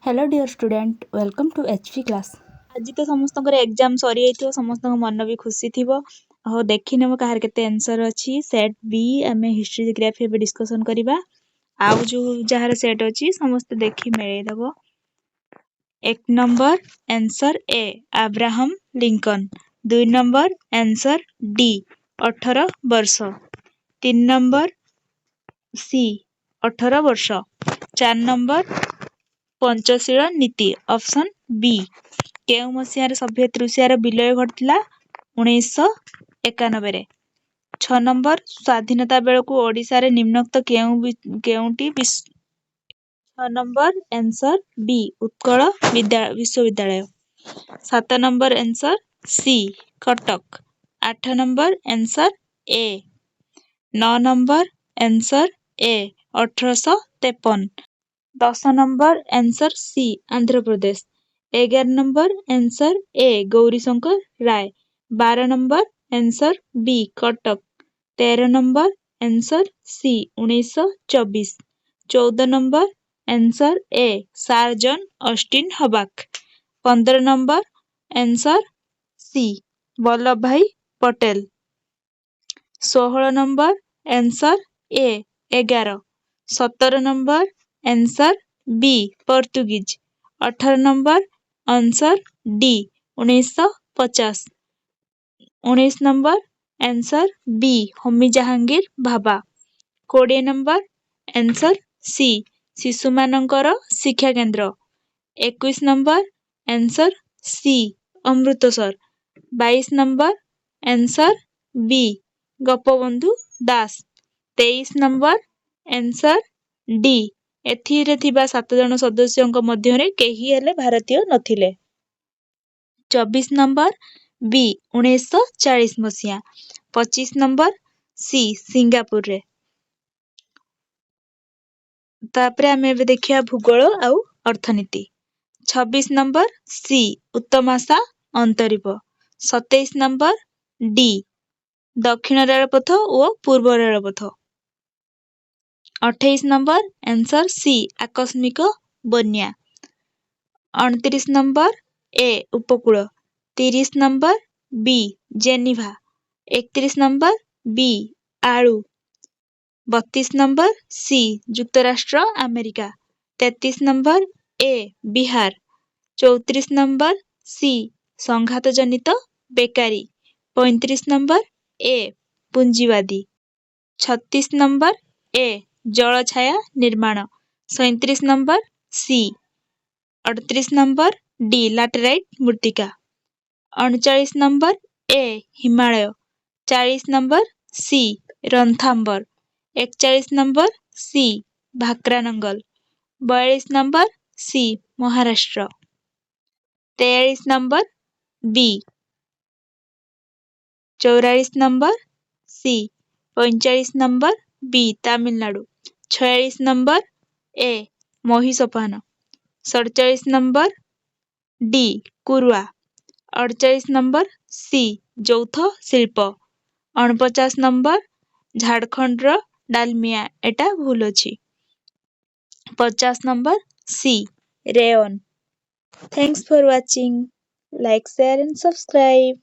Hello dear student welcome to HP class. आज तो समस्त एग्जाम सरी जाइथिबो, समस्त मन भी खुशी थिबो। हो देखिने कहार केते आंसर अछि। सेट बी आम हिस्ट्री जियोग्राफी पे डिस्कशन करबा। आउ जो जहार सेट अछि समस्त देखि मेळे दबो। 1 नंबर आंसर ए Abraham Lincoln. 2 number answer D 18 वर्ष। 3 नंबर सी 18 वर्ष। 4 नंबर पंचशील नीति ऑप्शन बी। केउ मसीहार सोभियत रूसियार विलय घटिला 1991 रे। 6 नंबर स्वाधीनता बेलकु ओडिशा रे निम्नोक्त केउटी 6 नंबर आंसर बी उत्कल विश्वविद्यालय। 7 number answer C Cuttack. 8 number answer A. 9 number answer A 1853। 10 number answer C Andhra Pradesh. 11 number answer A Gaurishankar Ray. 12 number answer B Cuttack. 13 number answer C 1924। 14 number answer A sir John Austin Hubback. 15 number answer C Vallabhbhai Patel. 16 number answer A 11। 17 number answer B Portuguese. 18 number answer D 1950। 19 number answer B Homi Jehangir Bhabha. 20 number answer C शिशु मानकर शिक्षा केंद्र। 21 number answer C Amritsar. 22 number answer B Gopabandhu Das. 23 number answer D एथिरे थिबा 7 जन सदस्यଙ୍କ ମଧ୍ୟରେ केही हेले भारतीय नथिले। 24 नंबर बी 1940 मसिया। 25 नंबर सी सिंगापुर रे। तापरे आमे एबे देखिया भूगोल आउ अर्थनीति। 26 नंबर सी उत्तम आशा अंतरीप। 27 नंबर डी दक्षिण रेलपथ और पूर्व रेलपथ। 28 नंबर आंसर सी आकस्मिक बन्या। 29 नंबर ए उपकूल। 30 number B Geneva. 31 number B आलू। 32 नंबर सी युक्तराष्ट्र अमेरिका। 33 number A Bihar. 34 number C संघात जनित बेकारी। 35 नंबर ए पूंजीवादी। 36 नंबर ए जल छाया निर्माण। 37 number C. 38 number D laterite मृत्तिका। 39 number A Himalaya. 40 number C Ranthambore. 41 number C Bhakra Nangal. 42 number C Maharashtra. 43 number B. 44 number C. 45 number B Tamil Nadu. 46 number A महिषपान। 47 नंबर डी कुरुआ। 48 नंबर सी যৌଥ ଶିଳ୍ପ। 49 नंबर झारखंड डालमिया एटा भूल अछि। 50 number C rayon. Thanks for watching. Like share and subscribe.